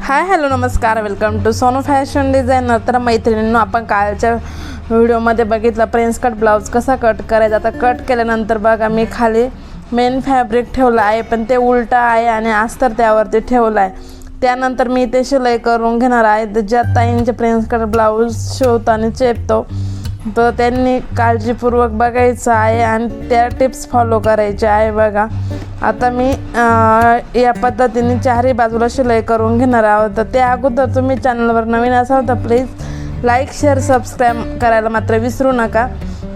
हाय hello नमस्कार, welcome to Sonu fashion designer. तर मैत्रिणींनो, आपण कालच्या व्हिडिओमध्ये बघितलं प्रिन्स कट ब्लाऊज कसा कट करायचा. आता कट केल्यानंतर बघा मी खाली मेन फॅब्रिक ठेवलं आहे, पण ते उलटा आहे आणि अस्तर त्यावरती ठेवलं आहे. त्यानंतर मी ते शिलाई करून घेणार आहे. ज्या ताईंचे प्रिन्स कट ब्लाऊज शिवताना चेपतो तर त्यांनी काळजीपूर्वक बघायचं आहे आणि त्या टिप्स फॉलो करायच्या आहे. बघा आता मी या पद्धतीने चारही बाजूला शिलाई करून घेणार आहोत. तर त्या अगोदर तुम्ही चॅनलवर नवीन असाल तर प्लीज लाईक शेअर सबस्क्राईब करायला मात्र विसरू नका.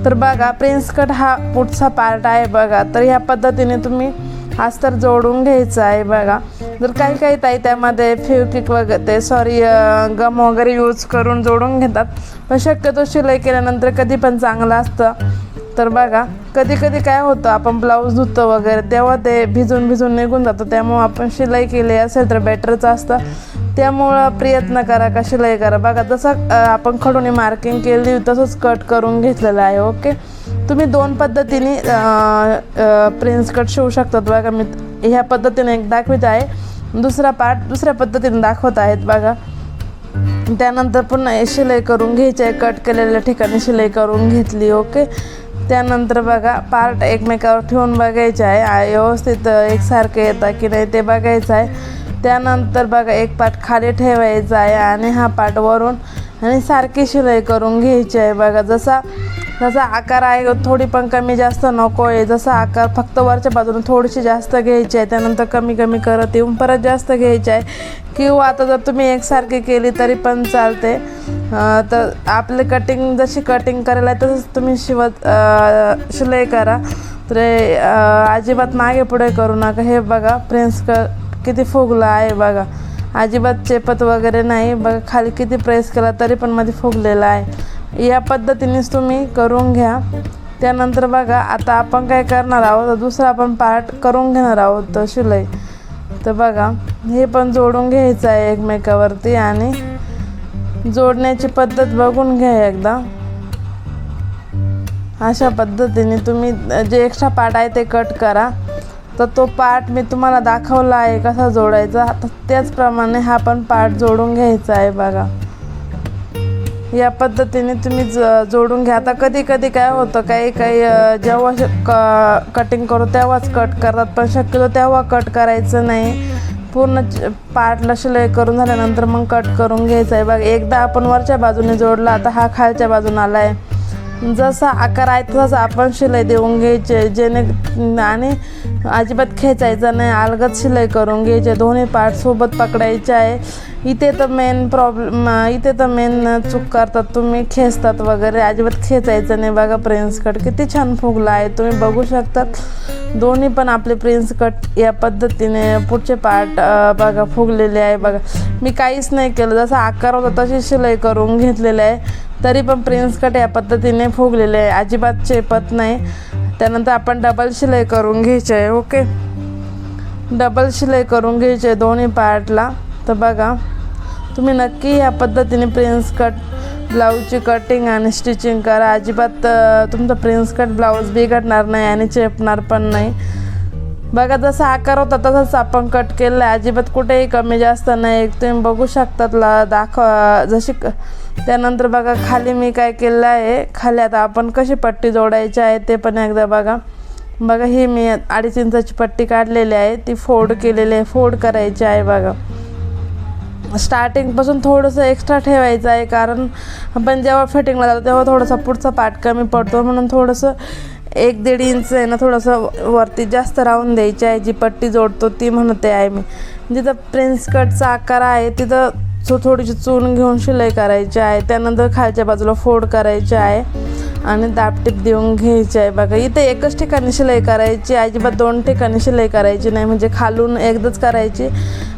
तर बघा प्रिन्स कट हा पुढचा पार्ट आहे. बघा तर ह्या पद्धतीने तुम्ही अस्तर जोडून घ्यायचं आहे. बघा जर काही ताई त्यामध्ये फेविक्विक वगैरे गम वगैरे यूज करून जोडून घेतात, पण शक्यतो शिलाई केल्यानंतर कधी पण चांगलं असतं. तर बघा कधी काय होतं, आपण ब्लाऊज धुतो वगैरे तेव्हा ते भिजून निघून जातं. त्यामुळं आपण शिलाई केली असेल तर बेटरच असतं. त्यामुळं प्रयत्न करा का शिलाई करा. बघा जसं आपण खडूने मार्किंग केली तसंच कट करून घेतलेलं आहे. ओके, तुम्ही दोन पद्धतीने प्रिन्स कट शिवू शकतात. बघा मी ह्या पद्धतीने एक दाखवित आहे, दुसरा पार्ट दुसऱ्या पद्धतीने दाखवत आहेत. बघा त्यानंतर पुन्हा शिलाई करून घ्यायची आहे. कट केलेल्या ठिकाणी शिलाई करून घेतली. ओके, त्यानंतर बघा पार्ट एकमेकावर ठेवून बघायचे आहे, व्यवस्थित एकसारखे येतात की नाही ते बघायचं आहे. त्यानंतर बघा एक पार्ट खाली ठेवायचा आहे आणि हा पार्ट वरून आणि सारखी शिलाई करून घ्यायची आहे. बघा जसा आकार आहे थोडी पण कमी जास्त नको आहे. जसा आकार फक्त वरच्या बाजूने थोडीशी जास्त घ्यायची आहे, त्यानंतर कमी करत येऊन परत जास्त घ्यायची आहे. किंवा आता जर तुम्ही एकसारखी केली तरी पण चालते. तर आपले कटिंग जशी कटिंग करायला आहे तसंच तुम्ही शिलाई करा. तर अजिबात मागे पुढे करू नका. हे बघा प्रिन्स कट किती फुगला आहे. बघा अजिबात चेपत वगैरे नाही. बघा खाली किती प्रेस केला तरी पण मध्ये फुगलेला आहे. या पद्धतीनेच तुम्ही करून घ्या. त्यानंतर बघा आता आपण काय करणार आहोत, दुसरा आपण पार्ट करून घेणार आहोत शिलाई. तर बघा हे पण जोडून घ्यायचं आहे एकमेकावरती आणि जोडण्याची पद्धत बघून घ्या एकदा. अशा पद्धतीने तुम्ही जे एक्स्ट्रा पार्ट आहे ते कट करा. तर तो पार्ट मी तुम्हाला दाखवला आहे कसा जोडायचा, तर त्याचप्रमाणे हा पण पार्ट जोडून घ्यायचा आहे. बघा या पद्धतीने तुम्ही जोडून घ्या. आता कधी काय होतं, काही जेव्हा कटिंग करू तेव्हाच कट करतात, पण शक्यतो तेव्हा कट करायचं नाही. पूर्ण पार्टला शिलाई करून झाल्यानंतर मग कट करून घ्यायचं आहे. बघा एकदा आपण वरच्या बाजूने जोडला, आता हा खालच्या बाजूने आला आहे. जसा आकार आहे तसाच आपण शिलाई देऊन घ्यायचे आणि अजिबात खेचायचं नाही, अलगद शिलाई करून घ्यायचे. दोन्ही पार्ट सोबत पकडायचे आहे. इथे तर मेन चूक करतात तुम्ही, खेचतात वगैरे, अजिबात खेचायचं नाही. बघा प्रिन्स कट किती छान फुगला आहे, तुम्ही बघू शकतात. दोन्ही पण आपले प्रिन्स कट या पद्धतीने पुढचे पार्ट बघा फुगलेले आहे. बघा मी काहीच नाही केलं, जसा आकार होता तशी शिलाई करून घेतलेले आहे, तरी पण प्रिन्स कट या पद्धतीने फुगलेले आहे, अजिबात चेपत नाही. त्यानंतर आपण डबल शिलाई करून घ्यायची आहे. ओके, डबल शिलाई करून घ्यायची आहे दोन्ही पार्टला. तर बघा तुम्ही नक्की या पद्धतीने प्रिन्स कट ब्लाऊजची कटिंग आणि स्टिचिंग करा. अजिबात तुमचा प्रिन्स कट ब्लाऊज बिघडणार नाही आणि चेपणार पण नाही. बघा जसा आकार होता तसाच आपण कट केलं आहे, अजिबात कुठेही कमी जास्त नाही. तुम्ही बघू शकतात जशी. त्यानंतर बघा खाली मी काय केलं आहे, खाली आता आपण कशी पट्टी जोडायची आहे ते पण एकदा बघा. बघा ही मी 2.5 इंचाची पट्टी काढलेली आहे, ती फोल्ड केलेली आहे, फोल्ड करायची आहे. बघा स्टार्टिंगपासून थोडंसं एक्स्ट्रा ठेवायचं आहे, कारण आपण जेव्हा फिटिंगला जातो तेव्हा थोडासा पुढचा पार्ट कमी पडतो, म्हणून थोडंसं 1-1.5 इंच आहे ना थोडंसं वरती जास्त राहून द्यायची आहे. जी पट्टी जोडतो ती म्हणते आहे मी. जिथं प्रिन्स कटचा आकार आहे तिथं थोडीशी चून घेऊन शिलाई करायची आहे. त्यानंतर खालच्या बाजूला फोल्ड करायचे आहे आणि दाबटीप देऊन घ्यायची आहे. बघा इथे एकच ठिकाणी शिलाई करायची, अजिबात 2 ठिकाणी शिलाई करायची नाही, म्हणजे खालून एकदाच करायची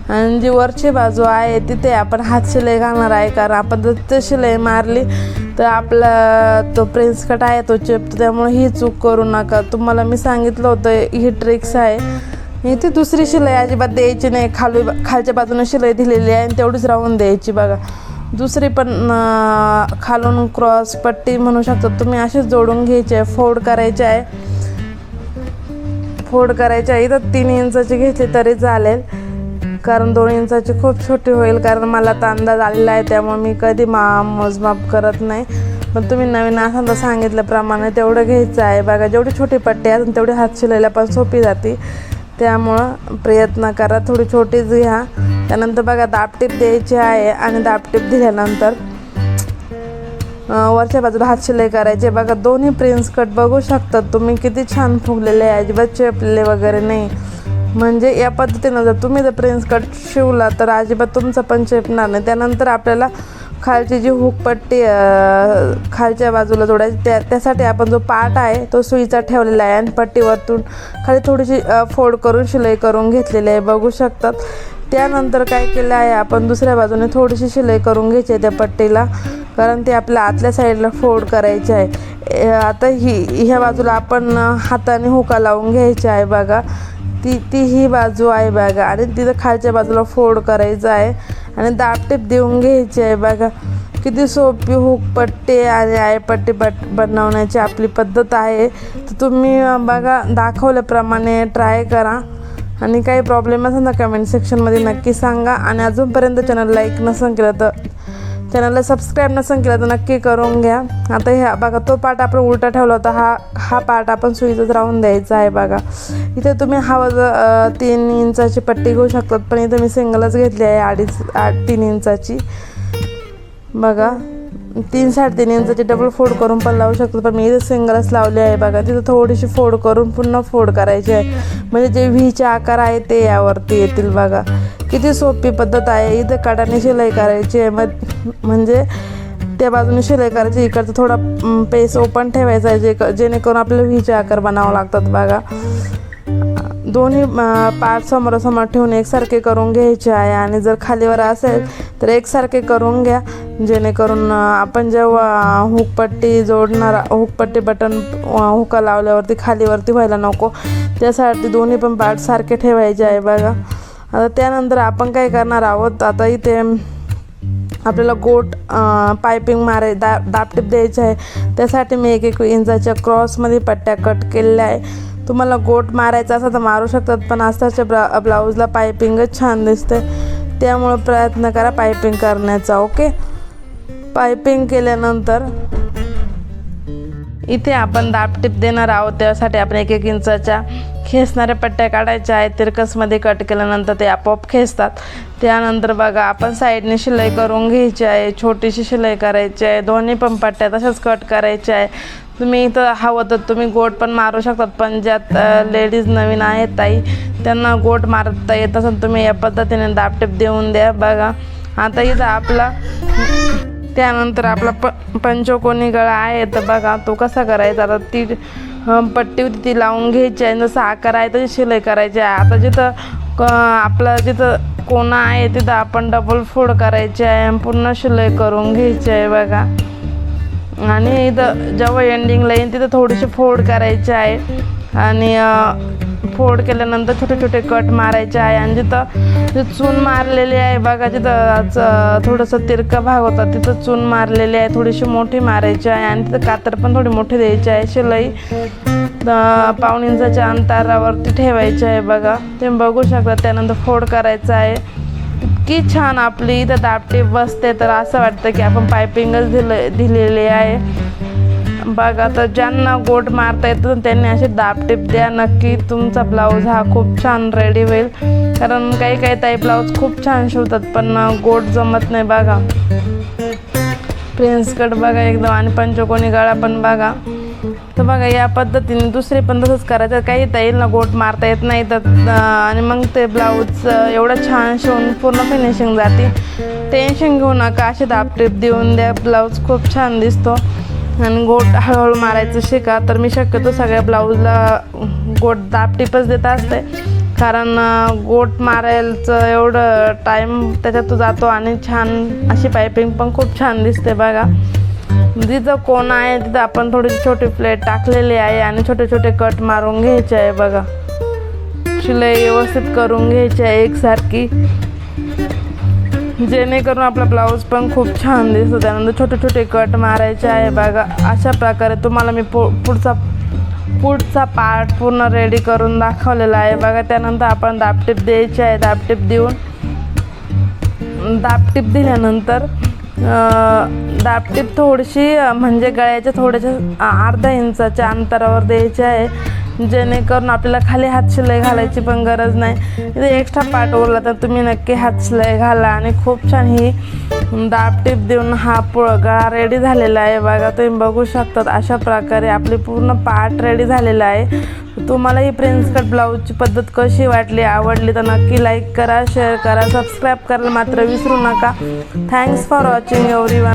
आणि जी वरची बाजू आहे तिथे आपण हात शिलाई घालणार आहे. कारण आपण जर ते शिलाई मारली तर आपला तो प्रिन्स कट आहे तो चेपतो, त्यामुळे ही चूक करू नका. तुम्हाला मी सांगितलं होतं ही ट्रिक्स आहे. इथे दुसरी शिलाई अजिबात द्यायची नाही, खालच्या बाजूने शिलाई दिलेली आहे आणि तेवढीच राहून द्यायची. बघा दुसरी पण खालून क्रॉस पट्टी म्हणू शकता तुम्ही, अशीच जोडून घ्यायची आहे. फोल्ड करायचे आहे. इथं 3 इंचाची घेतली तरी चालेल. कारण 2 इंचाची खूप छोटी होईल, कारण मला आता अंदाज आलेला आहे, त्यामुळे मी कधी मोजमाप करत नाही. पण तुम्ही नवीन असाल तर सांगितल्याप्रमाणे तेवढं घ्यायचं आहे बघा. जेवढी छोटी पट्टी असेल तेवढी हात शिलायला पण सोपी जाते, त्यामुळं प्रयत्न करा थोडी छोटीच घ्या. त्यानंतर बघा दाबटीप द्यायची आहे आणि दाबटीप दिल्यानंतर वरच्या बाजूला हात शिलाई करायचे बघा. दोन्ही प्रिन्स कट बघू शकतात तुम्ही किती छान फुगलेले आहे, अजिबात चेपलेले वगैरे नाही. म्हणजे या पद्धतीनं जर तुम्ही प्रिन्स कट शिवला तर अजिबात तुमचा पण चेपणार नाही. त्यानंतर आपल्याला खालची जी हुक पट्टी खालच्या बाजूला जोडायची, त्यासाठी आपण जो पार्ट आहे तो सुईचा ठेवलेला आहे आणि पट्टीवरतून खाली थोडीशी फोल्ड करून शिलाई करून घेतलेली आहे बघू शकतात. त्यानंतर काय केलं आहे, आपण दुसऱ्या बाजूने थोडीशी शिलाई करून घ्यायची आहे त्या पट्टीला, कारण ते आपल्या आतल्या साईडला फोल्ड करायचे आहे. आता ह्या बाजूला आपण हाताने हुका लावून घ्यायची आहे बघा. ती ही बाजू आहे बघा आणि तिथं खालच्या बाजूला फोल्ड करायचं आहे आणि दाबटीप देऊन घ्यायची आहे बघा. किती सोपी हुक पट्टी आणि आयपट्टी बनवण्याची आपली पद्धत आहे. तर तुम्ही बघा दाखवल्याप्रमाणे ट्राय करा आणि काही प्रॉब्लेम असेल तर कमेंट सेक्शनमध्ये नक्की सांगा. आणि अजूनपर्यंत चॅनल लाईक नसेल केलं तर चॅनलला सबस्क्राईब नसेल केलं तर नक्की करून घ्या. आता ह्या बघा तो पार्ट आपण उलटा ठेवला होता, हा पार्ट आपण सुईचाच राहून द्यायचा आहे बघा. इथे तुम्ही हवं 3 इंचाची पट्टी घेऊ शकतात, पण इथे मी सिंगलच घेतली आहे 3 इंचाची बघा. 3-3.5 इंचाची डबल फोल्ड करून पण लावू शकतो, पण मी इथे सिंगलच लावली आहे बघा. तिथं थोडीशी फोल्ड करून पुन्हा फोल्ड करायची आहे, म्हणजे जे व्हीचे आकार आहे ते यावरती येतील बघा. किती सोपी पद्धत आहे. इथे कडाने शिलाई करायची आहे, म्हणजे त्या बाजूने शिलाई करायची, इकडचं थोडा पेस ओपन ठेवायचा आहे जेणेकरून आपल्याला व्हीचे आकार बनावं लागतात बघा. दोन्ही पार्ट समोरासमोर ठेवून एकसारखे करून घ्यायचे आहे आणि जर खालीवर असेल तर एकसारखे करून घ्या, जेणेकरून आपण जेव्हा हुकपट्टी जोडणार, हुकपट्टी बटन हुका लावल्यावरती खालीवरती व्हायला नको, त्यासाठी दोन्ही पण पार्ट सारखे ठेवायचे आहे बघा. आता त्यानंतर आपण काय करणार आहोत, आता इथे आपल्याला गोट पायपिंग दाबटीप द्यायची आहे. त्यासाठी मी 1-1 इंचाच्या क्रॉसमध्ये पट्ट्या कट केलेल्या आहे. तुम्हाला गोट मारायचा असं तर मारू शकतात, पण आस्ताच्या ब्लाऊजला पायपिंगच छान दिसते, त्यामुळे प्रयत्न करा पायपिंग करण्याचा. ओके, पायपिंग केल्यानंतर इथे आपण दाबटीप देणार आहोत. त्यासाठी आपण 1-1 इंचाच्या खेचणाऱ्या पट्ट्या काढायच्या आहेत. तिरकसमध्ये कट केल्यानंतर ते आपोआप खेचतात. त्यानंतर बघा आपण साईडने शिलाई करून घ्यायची आहे, छोटीशी शिलाई करायची आहे. दोन्ही पण पट्ट्या तशाच कट करायच्या आहे. तुम्ही इथं हवं तर तुम्ही गोट पण मारू शकतात, पण ज्यात लेडीज नवीन आहेत ताई त्यांना गोट मारता येत असेल तुम्ही या पद्धतीने दाबटीप देऊन द्या बघा. आता इथं आपला त्यानंतर आपला पंचकोनी गळा आहे तर बघा तो कसा करायचा. आता ती पट्टी होती ती लावून घ्यायची आहे, जसं आकार आहे तशी शिलाई करायची आहे. आता जिथं आपलं जिथं कोना आहे तिथं आपण डबल फोल्ड करायची आहे आणि पुन्हा शिलाई करून घ्यायची आहे बघा. आणि इथं जेव्हा एंडिंगला येईल तिथं थोडीशी फोल्ड करायची आहे आणि फोल्ड केल्यानंतर छोटे छोटे कट मारायचे आहे. आणि जिथं चून मारलेली आहे बघा, जिथं थोडंसं तिरका भाग होता तिथं चून मारलेली आहे, थोडीशी मोठी मारायची आहे. आणि तिथं कातर पण थोडी मोठी द्यायची आहे. शिलाई 1.5 इंचाच्या अंतरावरती ठेवायची आहे बघा, तुम्ही बघू शकता. त्यानंतर फोल्ड करायचं आहे. इतकी छान आपली इथं दाबटीप बसते तर असं वाटतं की आपण पायपिंगच दिलेली आहे बघा. तर ज्यांना गोट मारता येतं त्यांनी अशी दाबटीप द्या, नक्की तुमचा ब्लाऊज हा खूप छान रेडी होईल. कारण काही ताई ब्लाऊज खूप छान शिवतात पण गोट जमत नाही बघा. प्रिन्स कट बघा एकदम आणि पंचकोनी गळा पण बघा. तर बघा या पद्धतीने दुसरे पण तसंच करायचं. काही ताईंना गोट मारता येत नाही तर आणि मग ते ब्लाऊज एवढं छान शिवून पूर्ण फिनिशिंग जाते. टेन्शन घेऊ नका, अशी दाबटीप देऊन द्या, ब्लाऊज खूप छान दिसतो. आणि गोट हळूहळू मारायचं शिका. तर मी शक्यतो सगळ्या ब्लाऊजला गोट दाबटीपच देत असते, कारण गोट मारायचं एवढं टाईम त्याच्यात जातो आणि छान अशी पायपिंग पण खूप छान दिसते बघा. जिथं कोना आहे तिथं आपण थोडी छोटी प्लेट टाकलेली आहे आणि छोटे छोटे कट मारून घ्यायचे आहे बघा. शिलाई व्यवस्थित करून घ्यायची आहे एकसारखी, जेणेकरून आपला ब्लाऊज पण खूप छान दिसतो. त्यानंतर छोटे छोटे कट मारायचे आहे बघा. अशा प्रकारे तुम्हाला मी पुढचा पुढचा पार्ट पूर्ण रेडी करून दाखवलेला आहे बघा. त्यानंतर आपण दाबटीप द्यायची आहे. दाबटीप देऊन दाबटीप दिल्यानंतर दाबटीप थोडीशी म्हणजे गळ्याच्या थोड्याशा अर्धा इंचाच्या अंतरावर द्यायची आहे, जेणेकरून आपल्याला खाली हात शिलाई घालायची पण गरज नाही. इथे एक्स्ट्रा पार्ट उरला तर तुम्ही नक्की हात शिलाई घाला. आणि खूप छान ही दाबटीप देऊन हा गळा रेडी झालेला आहे बघा. तुम्ही बघू शकतात अशा प्रकारे आपली पूर्ण पार्ट रेडी झालेला आहे. तुम्हाला ही प्रिन्स कट ब्लाऊजची पद्धत कशी वाटली, आवडली तर नक्की लाईक करा, शेअर करा, सबस्क्राईब करायला मात्र विसरू नका. Thanks for watching everyone.